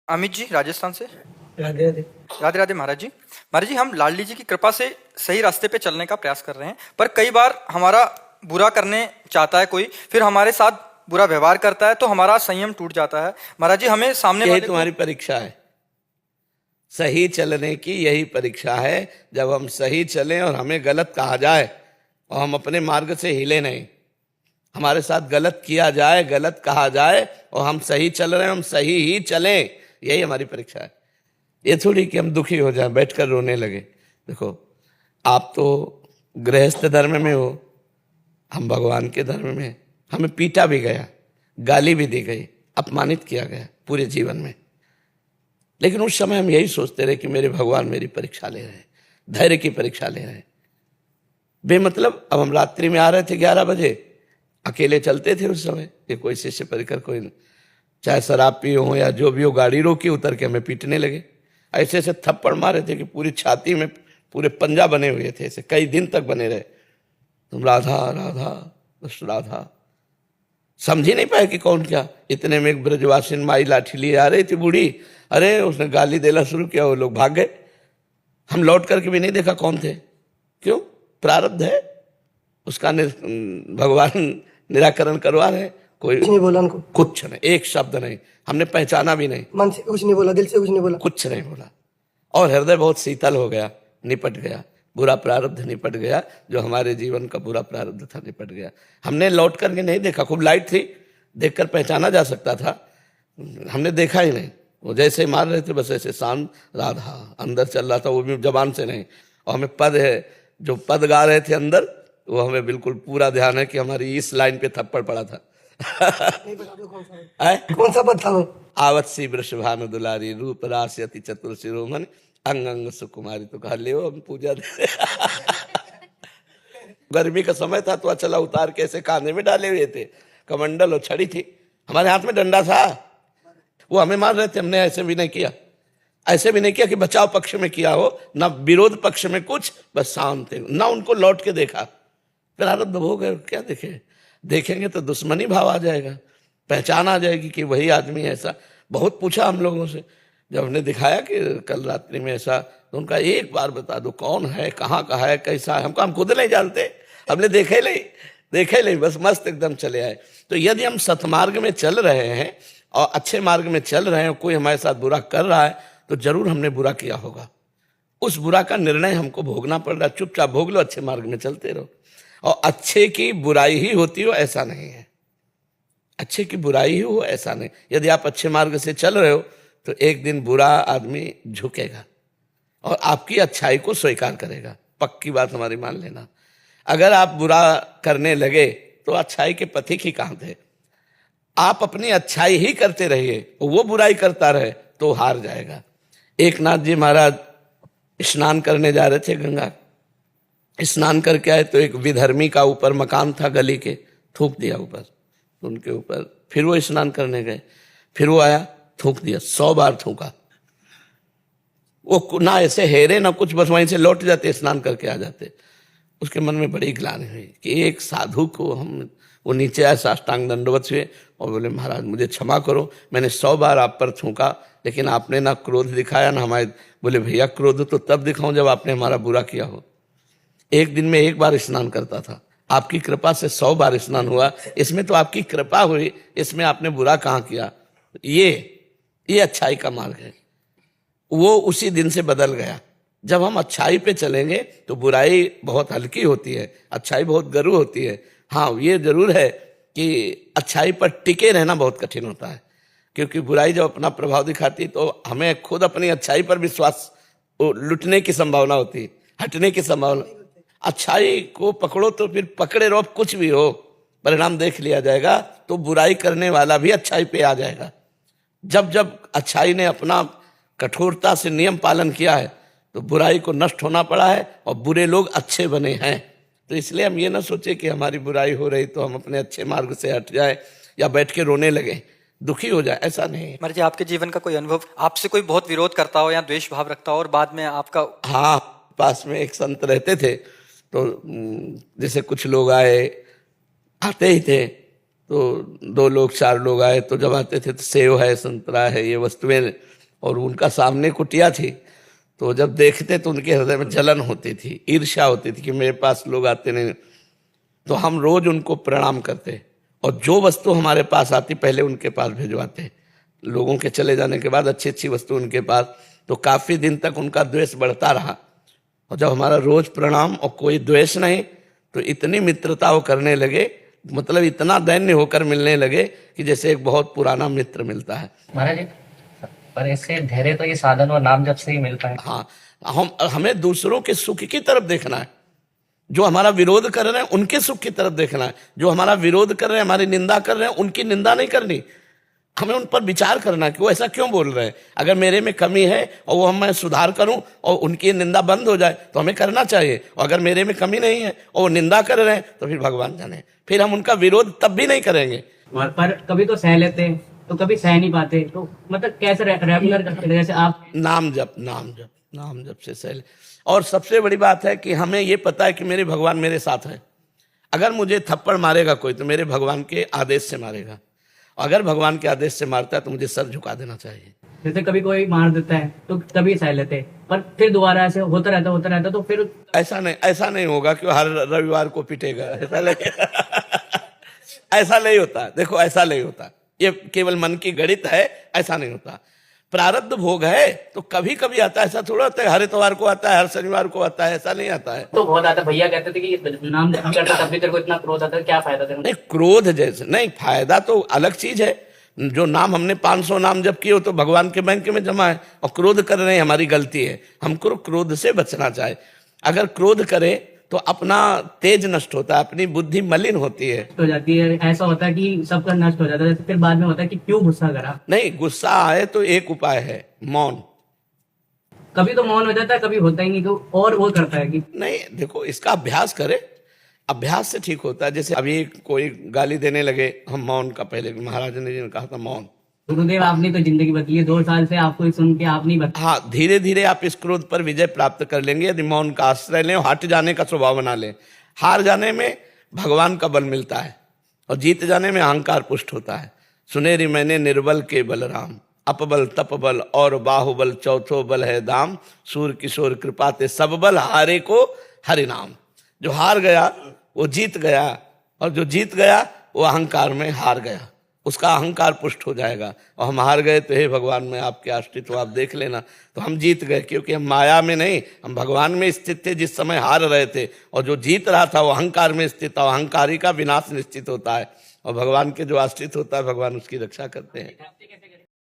अमित जी राजस्थान से। राधे राधे। राधे राधे महाराज जी। महाराज जी, हम लाडली जी की कृपा से सही रास्ते पे चलने का प्रयास कर रहे हैं, पर कई बार हमारा बुरा करने चाहता है कोई, फिर हमारे साथ बुरा व्यवहार करता है तो हमारा संयम टूट जाता है। महाराज जी, हमें सामने यही वाले तुम्हारी परीक्षा है, सही चलने की यही परीक्षा है। जब हम सही चलें और हमें गलत कहा जाए और हम अपने मार्ग से हिले नहीं, हमारे साथ गलत किया जाए, गलत कहा जाए और हम सही चल रहे हैं, हम सही ही चलें, यही हमारी परीक्षा है। ये थोड़ी कि हम दुखी हो जाएं, बैठकर रोने लगे। देखो, आप तो गृहस्थ धर्म में हो, हम भगवान के धर्म में हैं। हमें पीटा भी गया, गाली भी दी गई, अपमानित किया गया पूरे जीवन में, लेकिन उस समय हम यही सोचते रहे कि मेरे भगवान मेरी परीक्षा ले रहे हैं, धैर्य की परीक्षा ले रहे हैं। बेमतलब अब हम रात्रि में आ रहे थे 11 बजे, अकेले चलते थे उस समय, ये कोई शिष्य परिकर कोई, चाहे शराब पी हो या जो भी हो, गाड़ी रोकी, उतर के हमें पीटने लगे। ऐसे ऐसे थप्पड़ मारे थे कि पूरी छाती में पूरे पंजा बने हुए थे, ऐसे कई दिन तक बने रहे। तुम राधा राधा बस राधा, समझ ही नहीं पाए कि कौन क्या। इतने में एक ब्रजवासिन माई लाठी लिए आ रही थी बूढ़ी, अरे उसने गाली देना शुरू किया, वो लोग भाग गए। हम लौट करके भी नहीं देखा कौन थे। क्यों? प्रारब्ध है उसका, भगवान निराकरण करवा रहे। कोई कुछ नहीं बोला उनको, कुछ नहीं, एक शब्द नहीं, हमने पहचाना भी नहीं, मन से कुछ नहीं बोला, दिल से कुछ नहीं बोला, कुछ नहीं बोला। और हृदय बहुत शीतल हो गया, निपट गया, बुरा प्रारब्ध निपट गया, जो हमारे जीवन का बुरा प्रारब्ध था निपट गया। हमने लौट करके नहीं देखा, खूब लाइट थी, देखकर पहचाना जा सकता था, हमने देखा ही नहीं। वो जैसे मार रहे थे बस ऐसे शांत राधा अंदर चल रहा था, वो भी जबान से नहीं। और हमें पद है, जो पद गा रहे थे अंदर, वो हमें बिल्कुल पूरा ध्यान है कि हमारी इस लाइन पे थप्पड़ पड़ा था। नहीं बता दो कौन सा पद था वो। आवत्सी वृषभानु दुलारी, रूप राशि अति चतुर शिरोमणि, अंग अंग सुकुमारी। तो कहा ले हम पूजा दे। गर्मी का समय था तो अचला उतार के ऐसे कांधे में डाले हुए थे, कमंडल और छड़ी थी, हमारे हाथ में डंडा था। वो हमें मार रहे थे, हमने ऐसे भी नहीं किया, ऐसे भी नहीं किया कि बचाव पक्ष में किया हो, ना विरोध पक्ष में कुछ, बस शांत थे, ना उनको लौट के देखा। प्रारब्ध हो गए, क्या देखे, देखेंगे तो दुश्मनी भाव आ जाएगा, पहचान आ जाएगी कि वही आदमी ऐसा। बहुत पूछा हम लोगों से, जब हमने दिखाया कि कल रात्रि में ऐसा, तो उनका एक बार बता दो कौन है, कहाँ का है, कैसा है। हम खुद नहीं जानते, हमने देखे नहीं, बस मस्त एकदम चले आए। तो यदि हम सतमार्ग में चल रहे हैं और अच्छे मार्ग में चल रहे हैं, कोई हमारे साथ बुरा कर रहा है, तो जरूर हमने बुरा किया होगा। उस बुरा का निर्णय हमको भोगना पड़ रहा है, चुपचाप भोग लो, अच्छे मार्ग में चलते रहो। और अच्छे की बुराई ही होती हो ऐसा नहीं है, अच्छे की बुराई ही हो ऐसा नहीं। यदि आप अच्छे मार्ग से चल रहे हो तो एक दिन बुरा आदमी झुकेगा और आपकी अच्छाई को स्वीकार करेगा। पक्की बात हमारी मान लेना। अगर आप बुरा करने लगे तो अच्छाई के पथिक ही कहाँ थे। आप अपनी अच्छाई ही करते रहिए, वो बुराई करता रहे तो हार जाएगा। एक नाथ जी महाराज स्नान करने जा रहे थे गंगा, स्नान करके आए तो एक विधर्मी का ऊपर मकान था गली के, थूक दिया ऊपर, तो उनके ऊपर फिर वो स्नान करने गए, फिर वो आया थूक दिया, 100 बार थूका। वो ना ऐसे हेरे ना कुछ, बस वहीं से लौट जाते, स्नान करके आ जाते। उसके मन में बड़ी ग्लानि हुई कि एक साधु को हम, वो नीचे आए, साष्टांग दंडवत हुए और बोले महाराज मुझे क्षमा करो, मैंने 100 बार आप पर थूका, लेकिन आपने ना क्रोध दिखाया ना हमारे। बोले भैया क्रोध तो तब दिखाऊं जब आपने हमारा बुरा किया हो। एक दिन में एक बार स्नान करता था, आपकी कृपा से 100 बार स्नान हुआ, इसमें तो आपकी कृपा हुई, इसमें आपने बुरा कहाँ किया। ये अच्छाई का मार्ग है। वो उसी दिन से बदल गया। जब हम अच्छाई पे चलेंगे तो बुराई बहुत हल्की होती है, अच्छाई बहुत गरु होती है। हाँ, ये जरूर है कि अच्छाई पर टिके रहना बहुत कठिन होता है, क्योंकि बुराई जब अपना प्रभाव दिखाती है तो हमें खुद अपनी अच्छाई पर विश्वास लुटने की संभावना होती है, हटने की संभावना। अच्छाई को पकड़ो तो फिर पकड़े रहो, कुछ भी हो परिणाम देख लिया जाएगा। तो बुराई करने वाला भी अच्छाई पे आ जाएगा। जब जब अच्छाई ने अपना कठोरता से नियम पालन किया है तो बुराई को नष्ट होना पड़ा है और बुरे लोग अच्छे बने हैं। तो इसलिए हम ये ना सोचे कि हमारी बुराई हो रही तो हम अपने अच्छे मार्ग से हट जाए या बैठ के रोने लगे, दुखी हो जाए, ऐसा नहीं। महाराज जी, आपके जीवन का कोई अनुभव, आपसे कोई बहुत विरोध करता हो या द्वेष भाव रखता हो और बाद में आपका। हाँ, पास में एक संत रहते थे, तो जैसे कुछ लोग आते ही थे, तो 2 लोग 4 लोग आए, तो जब आते थे तो सेव है, संतरा है, ये वस्तुएं और उनका सामने कुटिया थी, तो जब देखते तो उनके हृदय में जलन होती थी, ईर्ष्या होती थी कि मेरे पास लोग आते नहीं। तो हम रोज उनको प्रणाम करते और जो वस्तु हमारे पास आती पहले उनके पास भिजवाते। लोगों के चले जाने के बाद अच्छी अच्छी वस्तु उनके पास, तो काफी दिन तक उनका द्वेष बढ़ता रहा। और जब हमारा रोज प्रणाम और कोई द्वेष नहीं, तो इतनी मित्रता वो करने लगे, मतलब इतना दैन्य होकर मिलने लगे कि जैसे एक बहुत पुराना मित्र मिलता है। महाराज पर इससे धैर्य तो ये साधन और नाम जप से ही मिलता है। हाँ, हमें दूसरों के सुख की तरफ देखना है। जो हमारा विरोध कर रहे हैं उनके सुख की तरफ देखना है। जो हमारा विरोध कर रहे हैं, हमारी निंदा कर रहे हैं, उनकी निंदा नहीं करनी। हमें उन पर विचार करना है कि वो ऐसा क्यों बोल रहे हैं। अगर मेरे में कमी है और वो मैं सुधार करूं और उनकी निंदा बंद हो जाए तो हमें करना चाहिए। और अगर मेरे में कमी नहीं है और वो निंदा कर रहे हैं तो फिर भगवान जाने, फिर हम उनका विरोध तब भी नहीं करेंगे। पर कभी तो सह लेते हैं तो कभी सह नहीं पाते, तो मतलब कैसे रेगुलर करते, जैसे आप नाम जप से सह। और सबसे बड़ी बात है कि हमें ये पता है कि मेरे भगवान मेरे साथ है। अगर मुझे थप्पड़ मारेगा कोई तो मेरे भगवान के आदेश से मारेगा, अगर भगवान के आदेश से मारता है तो मुझे सर झुका देना चाहिए। जैसे कभी कोई मार देता है तो तभी सह लेते हैं, पर फिर दोबारा ऐसे होता रहता तो फिर ऐसा नहीं होगा कि हर रविवार को पिटेगा, ऐसा नहीं होता। देखो ऐसा नहीं होता, ये केवल मन की गणित है, ऐसा नहीं होता। प्रारब्ध भोग है तो कभी कभी आता है, ऐसा थोड़ा होता है हर इतवार को आता है, हर शनिवार को आता है, ऐसा नहीं आता है। तो बहुत आता। भैया कहते थे कि नाम जप करता तब भी तेरे को इतना क्रोध आता है, क्या फायदा तेरे को? नहीं, क्रोध जैसे नहीं, फायदा तो अलग चीज है। जो नाम हमने 500 नाम जब किए हो तो भगवान के बैंक में जमा है, और क्रोध कर रहे हैं हमारी गलती है। हमको क्रोध से बचना चाहिए। अगर क्रोध करे तो अपना तेज नष्ट होता है, अपनी बुद्धि मलिन होती है, हो जाती है। ऐसा होता है कि सबका नष्ट हो जाता है, फिर बाद में होता है कि क्यों गुस्सा करा। नहीं, गुस्सा आए तो एक उपाय है, मौन। कभी तो मौन हो जाता है, कभी होता ही नहीं, तो और वो करता है कि नहीं, देखो इसका अभ्यास करे, अभ्यास से ठीक होता है। जैसे अभी कोई गाली देने लगे, हम मौन का, पहले महाराज जी ने कहा था मौन। गुरुदेव आपने तो जिंदगी बदली है, 2 साल से आपको सुन के आप नहीं बता। हाँ, धीरे धीरे आप इस क्रोध पर विजय प्राप्त कर लेंगे यदि मौन का आश्रय लें, हट जाने का स्वभाव बना लें। हार जाने में भगवान का बल मिलता है और जीत जाने में अहंकार पुष्ट होता है। सुनेरी मैंने निर्बल के बलराम, अपबल तपबल और बाहुबल चौथो बल है दाम, सूर किशोर कृपा ते सब बल हारे को हरि नाम। जो हार गया वो जीत गया, और जो जीत गया वो अहंकार में हार गया, उसका अहंकार पुष्ट हो जाएगा। और हम हार गए तो हे भगवान में आपके आश्रित हो, आप देख लेना, तो हम जीत गए। क्योंकि हम माया में नहीं, हम भगवान में स्थित थे जिस समय हार रहे थे, और जो जीत रहा था वो अहंकार में स्थित था। अहंकारी का विनाश निश्चित होता है, और भगवान के जो आश्रित होता है भगवान उसकी रक्षा करते हैं।